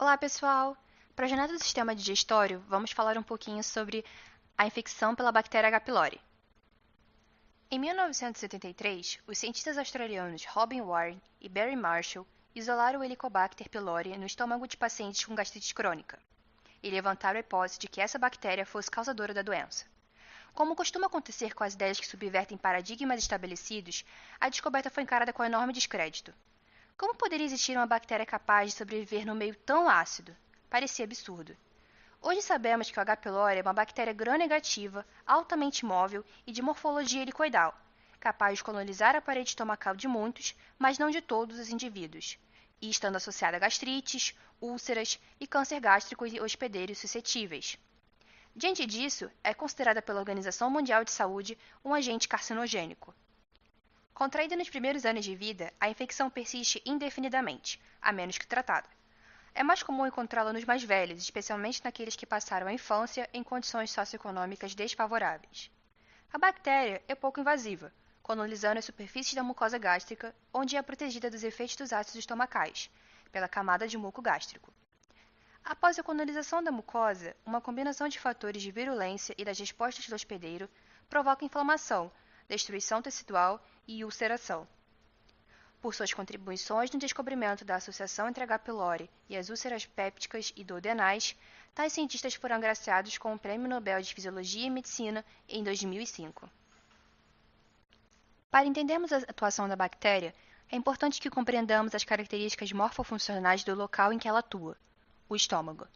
Olá, pessoal! Para a jornada do sistema digestório, vamos falar um pouquinho sobre a infecção pela bactéria H. pylori. Em 1973, os cientistas australianos Robin Warren e Barry Marshall isolaram o Helicobacter pylori no estômago de pacientes com gastrite crônica e levantaram a hipótese de que essa bactéria fosse causadora da doença. Como costuma acontecer com as ideias que subvertem paradigmas estabelecidos, a descoberta foi encarada com enorme descrédito. Como poderia existir uma bactéria capaz de sobreviver no meio tão ácido? Parecia absurdo. Hoje sabemos que o H. pylori é uma bactéria gram-negativa, altamente móvel e de morfologia helicoidal, capaz de colonizar a parede estomacal de muitos, mas não de todos os indivíduos, e estando associada a gastrites, úlceras e câncer gástrico e hospedeiros suscetíveis. Diante disso, é considerada pela Organização Mundial de Saúde um agente carcinogênico. Contraída nos primeiros anos de vida, a infecção persiste indefinidamente, a menos que tratada. É mais comum encontrá-la nos mais velhos, especialmente naqueles que passaram a infância em condições socioeconômicas desfavoráveis. A bactéria é pouco invasiva, colonizando as superfícies da mucosa gástrica, onde é protegida dos efeitos dos ácidos estomacais, pela camada de muco gástrico. Após a colonização da mucosa, uma combinação de fatores de virulência e das respostas do hospedeiro provoca inflamação, destruição tecidual e ulceração. Por suas contribuições no descobrimento da associação entre H. pylori e as úlceras pépticas e duodenais, tais cientistas foram agraciados com o Prêmio Nobel de Fisiologia e Medicina em 2005. Para entendermos a atuação da bactéria, é importante que compreendamos as características morfofuncionais do local em que ela atua, o estômago.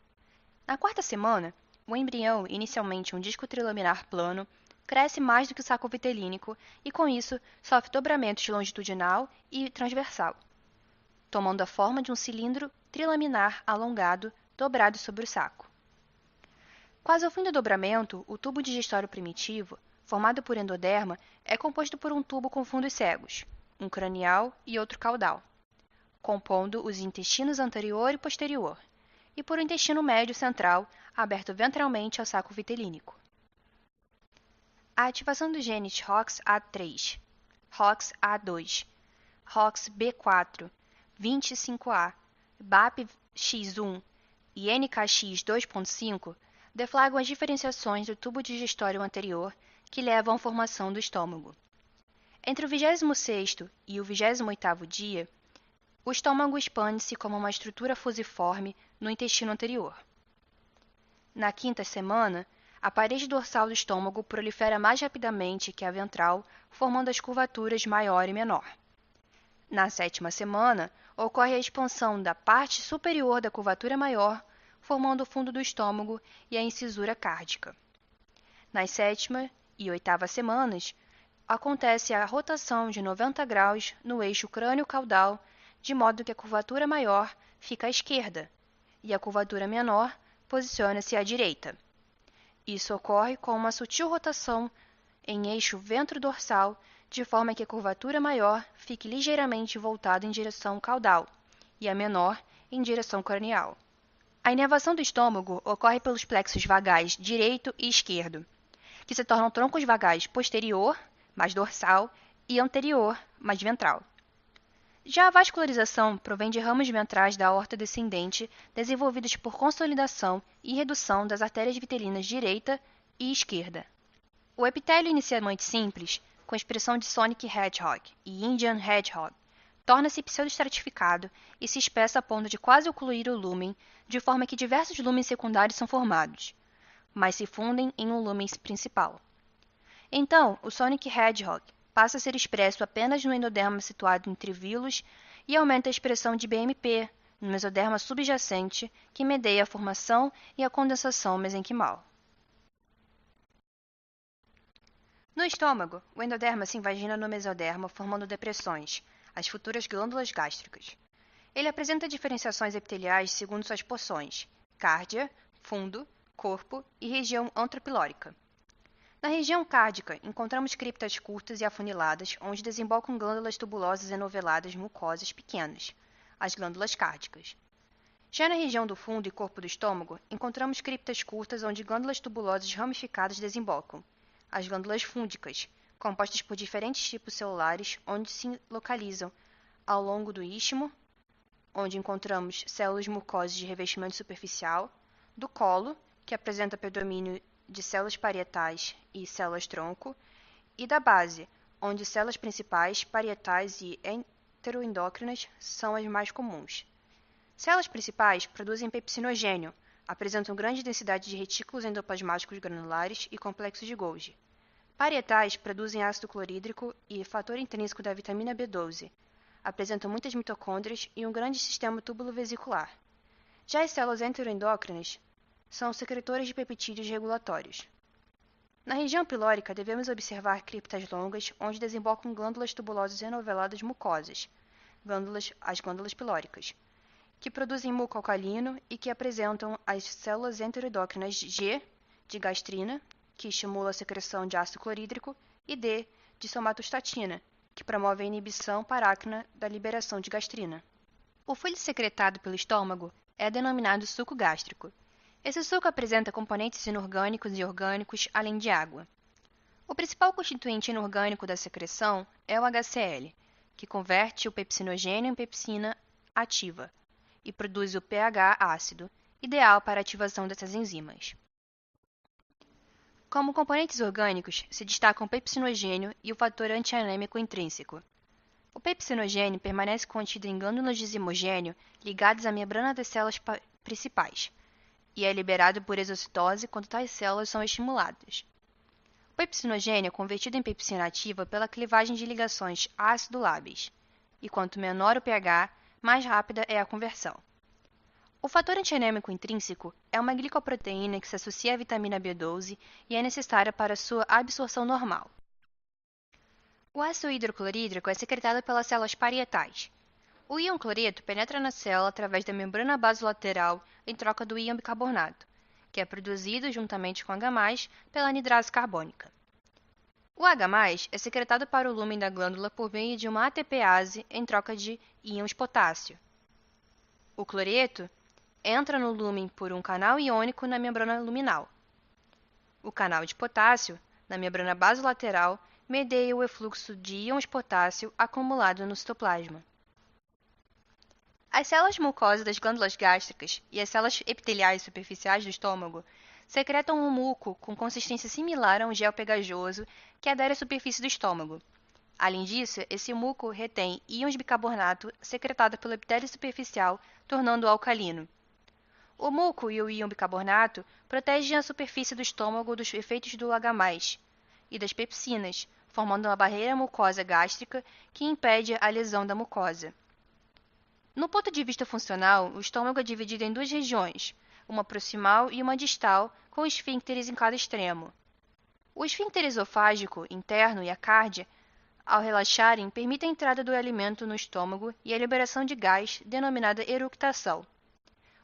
Na quarta semana, o embrião, inicialmente um disco trilaminar plano, cresce mais do que o saco vitelínico e, com isso, sofre dobramentos longitudinal e transversal, tomando a forma de um cilindro trilaminar alongado dobrado sobre o saco. Quase ao fim do dobramento, o tubo digestório primitivo, formado por endoderma, é composto por um tubo com fundos cegos, um cranial e outro caudal, compondo os intestinos anterior e posterior, e por um intestino médio central, aberto ventralmente ao saco vitelínico. A ativação dos genes ROXA3, ROXA2, ROXB4, 25A, BAPX1 e NKX2.5 deflagram as diferenciações do tubo digestório anterior que levam à formação do estômago. Entre o 26º e o 28º dia, o estômago expande-se como uma estrutura fusiforme no intestino anterior. Na quinta semana, a parede dorsal do estômago prolifera mais rapidamente que a ventral, formando as curvaturas maior e menor. Na sétima semana, ocorre a expansão da parte superior da curvatura maior, formando o fundo do estômago e a incisura cárdica. Nas sétima e oitava semanas, acontece a rotação de 90 graus no eixo crânio-caudal, de modo que a curvatura maior fica à esquerda e a curvatura menor posiciona-se à direita. Isso ocorre com uma sutil rotação em eixo ventro-dorsal, de forma que a curvatura maior fique ligeiramente voltada em direção caudal e a menor em direção cranial. A inervação do estômago ocorre pelos plexos vagais direito e esquerdo, que se tornam troncos vagais posterior, mais dorsal, e anterior, mais ventral. Já a vascularização provém de ramos ventrais da aorta descendente desenvolvidos por consolidação e redução das artérias vitelinas direita e esquerda. O epitélio inicialmente simples, com expressão de Sonic Hedgehog e Indian Hedgehog, torna-se pseudoestratificado e se espessa a ponto de quase ocluir o lúmen, de forma que diversos lúmens secundários são formados, mas se fundem em um lúmen principal. Então, o Sonic Hedgehog passa a ser expresso apenas no endoderma situado entre vilos e aumenta a expressão de BMP no mesoderma subjacente, que medeia a formação e a condensação mesenquimal. No estômago, o endoderma se invagina no mesoderma, formando depressões, as futuras glândulas gástricas. Ele apresenta diferenciações epiteliais segundo suas porções: cárdia, fundo, corpo e região antropilórica. Na região cárdica, encontramos criptas curtas e afuniladas, onde desembocam glândulas tubulosas enoveladas mucosas pequenas, as glândulas cárdicas. Já na região do fundo e corpo do estômago, encontramos criptas curtas onde glândulas tubulosas ramificadas desembocam, as glândulas fúndicas, compostas por diferentes tipos celulares, onde se localizam ao longo do istmo, onde encontramos células mucosas de revestimento superficial, do colo, que apresenta predomínio de células parietais e células-tronco, e da base, onde células principais, parietais e enteroendócrinas são as mais comuns. Células principais produzem pepsinogênio, apresentam grande densidade de retículos endoplasmáticos granulares e complexos de Golgi. Parietais produzem ácido clorídrico e fator intrínseco da vitamina B12. Apresentam muitas mitocôndrias e um grande sistema túbulo-vesicular. Já as células enteroendócrinas são secretoras de peptídeos regulatórios. Na região pilórica, devemos observar criptas longas, onde desembocam glândulas tubulosas enoveladas mucosas, as glândulas pilóricas, que produzem muco alcalino e que apresentam as células enteroendócrinas G, de gastrina, que estimula a secreção de ácido clorídrico, e D, de somatostatina, que promove a inibição paráquina da liberação de gastrina. O fluido secretado pelo estômago é denominado suco gástrico. Esse suco apresenta componentes inorgânicos e orgânicos, além de água. O principal constituinte inorgânico da secreção é o HCl, que converte o pepsinogênio em pepsina ativa e produz o pH ácido, ideal para a ativação dessas enzimas. Como componentes orgânicos, se destacam o pepsinogênio e o fator antianêmico intrínseco. O pepsinogênio permanece contido em glândulas de zimogênio ligadas à membrana das células principais e é liberado por exocitose quando tais células são estimuladas. O pepsinogênio é convertido em pepsina ativa pela clivagem de ligações ácido-lábeis, e quanto menor o pH, mais rápida é a conversão. O fator antianêmico intrínseco é uma glicoproteína que se associa à vitamina B12 e é necessária para sua absorção normal. O ácido hidroclorídrico é secretado pelas células parietais. O íon cloreto penetra na célula através da membrana basolateral em troca do íon bicarbonato, que é produzido juntamente com H+, pela anidrase carbônica. O H+ é secretado para o lúmen da glândula por meio de uma ATPase em troca de íons potássio. O cloreto entra no lúmen por um canal iônico na membrana luminal. O canal de potássio, na membrana basolateral, medeia o efluxo de íons potássio acumulado no citoplasma. As células mucosas das glândulas gástricas e as células epiteliais superficiais do estômago secretam um muco com consistência similar a um gel pegajoso que adere à superfície do estômago. Além disso, esse muco retém íons bicarbonato secretado pelo epitélio superficial, tornando-o alcalino. O muco e o íon bicarbonato protegem a superfície do estômago dos efeitos do H+ e das pepsinas, formando uma barreira mucosa gástrica que impede a lesão da mucosa. No ponto de vista funcional, o estômago é dividido em duas regiões, uma proximal e uma distal, com esfíncteres em cada extremo. O esfíncter esofágico interno e a cárdia, ao relaxarem, permitem a entrada do alimento no estômago e a liberação de gás, denominada eructação.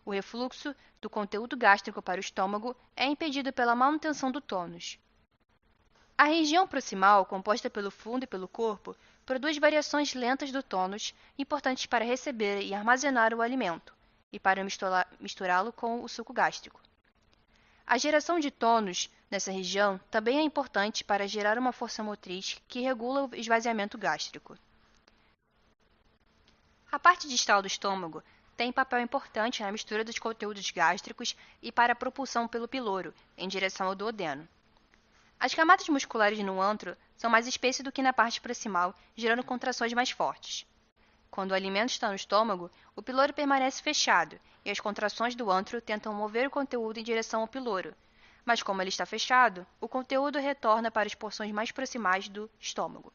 O refluxo do conteúdo gástrico para o estômago é impedido pela manutenção do tônus. A região proximal, composta pelo fundo e pelo corpo, produz variações lentas do tônus, importantes para receber e armazenar o alimento, e para misturá-lo com o suco gástrico. A geração de tônus nessa região também é importante para gerar uma força motriz que regula o esvaziamento gástrico. A parte distal do estômago tem papel importante na mistura dos conteúdos gástricos e para a propulsão pelo piloro, em direção ao duodeno. As camadas musculares no antro são mais espessas do que na parte proximal, gerando contrações mais fortes. Quando o alimento está no estômago, o piloro permanece fechado e as contrações do antro tentam mover o conteúdo em direção ao piloro. Mas como ele está fechado, o conteúdo retorna para as porções mais proximais do estômago,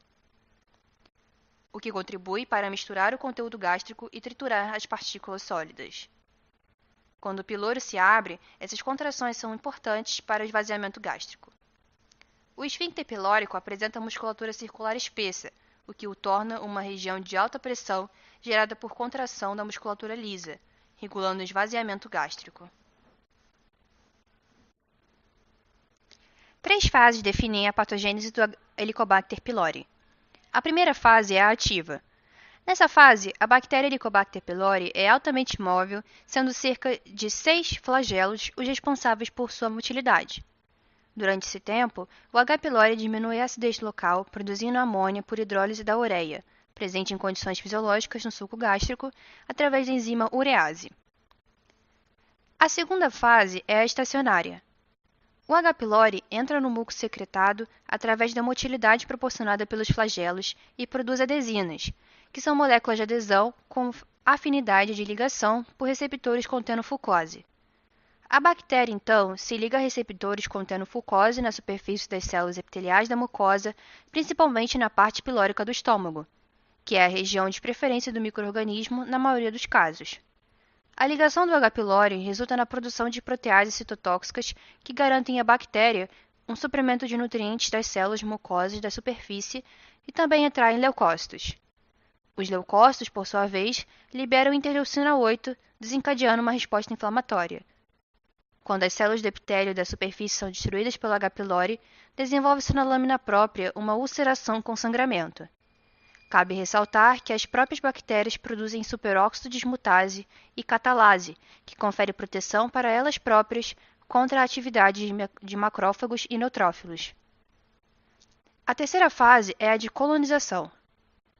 o que contribui para misturar o conteúdo gástrico e triturar as partículas sólidas. Quando o piloro se abre, essas contrações são importantes para o esvaziamento gástrico. O esfíncter pilórico apresenta musculatura circular espessa, o que o torna uma região de alta pressão gerada por contração da musculatura lisa, regulando o esvaziamento gástrico. 3 fases definem a patogênese do Helicobacter pylori. A primeira fase é a ativa. Nessa fase, a bactéria Helicobacter pylori é altamente móvel, sendo cerca de 6 flagelos os responsáveis por sua motilidade. Durante esse tempo, o H. pylori diminui a acidez local, produzindo amônia por hidrólise da ureia, presente em condições fisiológicas no suco gástrico, através da enzima urease. A segunda fase é a estacionária. O H. pylori entra no muco secretado através da motilidade proporcionada pelos flagelos e produz adesinas, que são moléculas de adesão com afinidade de ligação por receptores contendo fucose. A bactéria, então, se liga a receptores contendo fucose na superfície das células epiteliais da mucosa, principalmente na parte pilórica do estômago, que é a região de preferência do micro-organismo na maioria dos casos. A ligação do H. pylori resulta na produção de proteases citotóxicas que garantem à bactéria um suprimento de nutrientes das células mucosas da superfície e também atraem leucócitos. Os leucócitos, por sua vez, liberam interleucina 8, desencadeando uma resposta inflamatória. Quando as células do epitélio da superfície são destruídas pelo H. pylori, desenvolve-se na lâmina própria uma ulceração com sangramento. Cabe ressaltar que as próprias bactérias produzem superóxido dismutase e catalase, que confere proteção para elas próprias contra a atividade de macrófagos e neutrófilos. A terceira fase é a de colonização.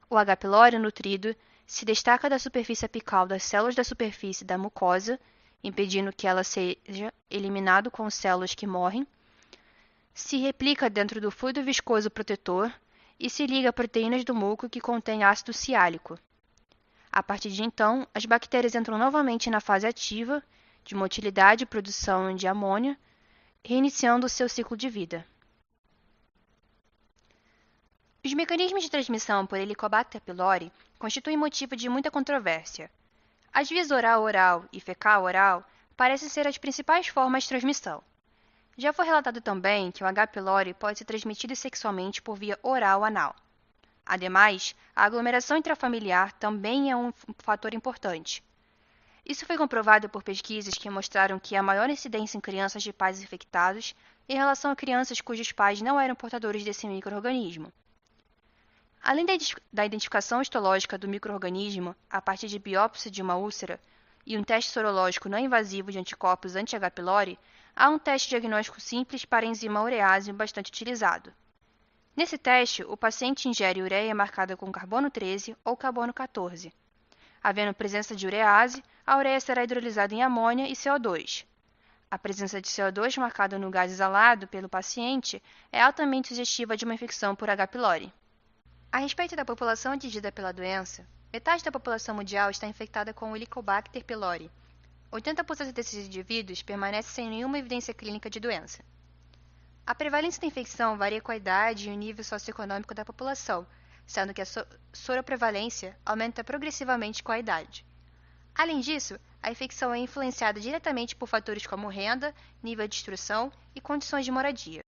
O H. pylori nutrido se destaca da superfície apical das células da superfície da mucosa, impedindo que ela seja eliminado com células que morrem, se replica dentro do fluido viscoso protetor e se liga a proteínas do muco que contêm ácido ciálico. A partir de então, as bactérias entram novamente na fase ativa, de motilidade e produção de amônia, reiniciando o seu ciclo de vida. Os mecanismos de transmissão por Helicobacter pylori constituem motivo de muita controvérsia. As vias oral-oral e fecal-oral parecem ser as principais formas de transmissão. Já foi relatado também que o H. pylori pode ser transmitido sexualmente por via oral-anal. Ademais, a aglomeração intrafamiliar também é um fator importante. Isso foi comprovado por pesquisas que mostraram que há maior incidência em crianças de pais infectados em relação a crianças cujos pais não eram portadores desse micro-organismo. Além da identificação histológica do micro-organismo a partir de biópsia de uma úlcera e um teste sorológico não invasivo de anticorpos anti-H. pylori, há um teste diagnóstico simples para a enzima urease bastante utilizado. Nesse teste, o paciente ingere ureia marcada com carbono 13 ou carbono 14. Havendo presença de urease, a ureia será hidrolisada em amônia e CO2. A presença de CO2 marcada no gás exalado pelo paciente é altamente sugestiva de uma infecção por H. pylori. A respeito da população atingida pela doença, metade da população mundial está infectada com o Helicobacter pylori. 80% desses indivíduos permanecem sem nenhuma evidência clínica de doença. A prevalência da infecção varia com a idade e o nível socioeconômico da população, sendo que a soroprevalência aumenta progressivamente com a idade. Além disso, a infecção é influenciada diretamente por fatores como renda, nível de instrução e condições de moradia.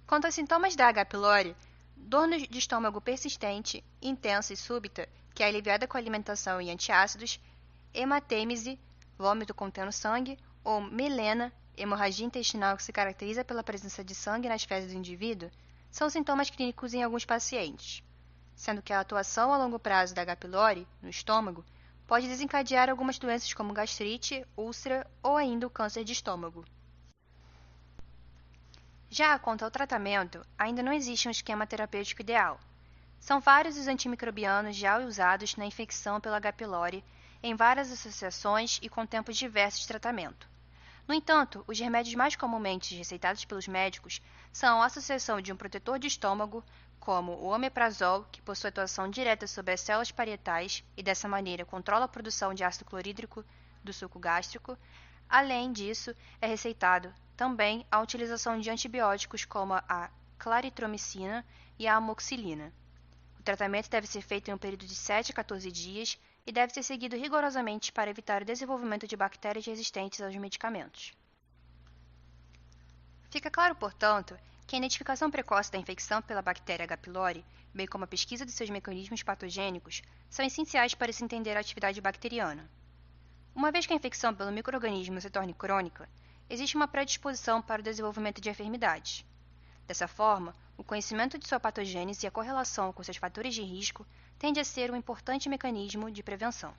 Quanto aos sintomas da H. pylori, dor de estômago persistente, intensa e súbita, que é aliviada com alimentação e antiácidos, hematêmese, vômito contendo sangue, ou melena, hemorragia intestinal que se caracteriza pela presença de sangue nas fezes do indivíduo, são sintomas clínicos em alguns pacientes, sendo que a atuação a longo prazo da H. pylori no estômago pode desencadear algumas doenças como gastrite, úlcera ou ainda o câncer de estômago. Já quanto ao tratamento, ainda não existe um esquema terapêutico ideal. São vários os antimicrobianos já usados na infecção pelo H. pylori em várias associações e com tempos diversos de tratamento. No entanto, os remédios mais comumente receitados pelos médicos são a associação de um protetor de estômago, como o omeprazol, que possui atuação direta sobre as células parietais e dessa maneira controla a produção de ácido clorídrico do suco gástrico. Além disso, é receitado também a utilização de antibióticos como a claritromicina e a amoxicilina. O tratamento deve ser feito em um período de 7 a 14 dias e deve ser seguido rigorosamente para evitar o desenvolvimento de bactérias resistentes aos medicamentos. Fica claro, portanto, que a identificação precoce da infecção pela bactéria H. pylori, bem como a pesquisa de seus mecanismos patogênicos, são essenciais para se entender a atividade bacteriana. Uma vez que a infecção pelo micro-organismo se torne crônica, existe uma predisposição para o desenvolvimento de enfermidades. Dessa forma, o conhecimento de sua patogênese e a correlação com seus fatores de risco tende a ser um importante mecanismo de prevenção.